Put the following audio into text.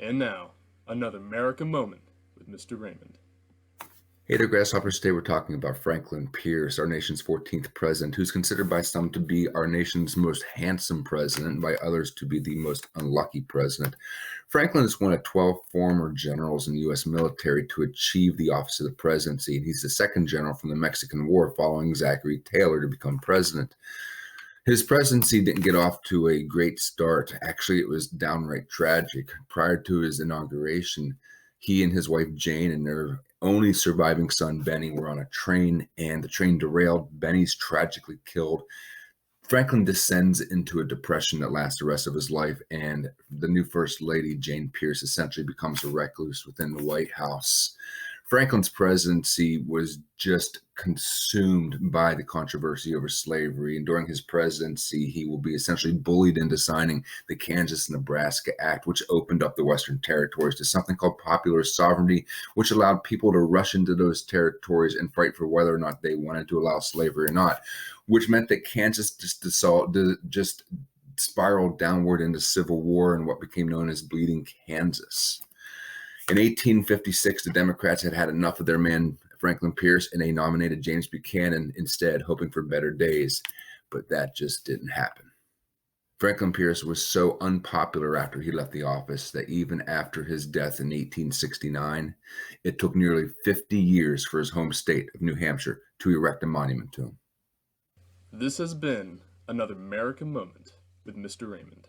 And now, another Merica moment with Mr. Raymond. Hey there, Grasshoppers. Today we're talking about Franklin Pierce, our nation's 14th president, who's considered by some to be our nation's most handsome president, and by others to be the most unlucky president. Franklin is one of 12 former generals in the U.S. military to achieve the office of the presidency, and he's the second general from the Mexican War following Zachary Taylor to become president. His presidency didn't get off to a great start. Actually, it was downright tragic. Prior to his inauguration, he and his wife Jane and their only surviving son Benny were on a train, and the train derailed. Benny's tragically killed. Franklin descends into a depression that lasts the rest of his life, and the new First Lady, Jane Pierce, essentially becomes a recluse within the White House. Franklin's presidency was just consumed by the controversy over slavery, and during his presidency, he will be essentially bullied into signing the Kansas-Nebraska Act, which opened up the Western territories to something called popular sovereignty, which allowed people to rush into those territories and fight for whether or not they wanted to allow slavery or not, which meant that Kansas just spiraled downward into civil war and what became known as Bleeding Kansas. In 1856, the Democrats had had enough of their man, Franklin Pierce, and they nominated James Buchanan instead, hoping for better days. But that just didn't happen. Franklin Pierce was so unpopular after he left the office that even after his death in 1869, it took nearly 50 years for his home state of New Hampshire to erect a monument to him. This has been another Merica moment with Mr. Raymond.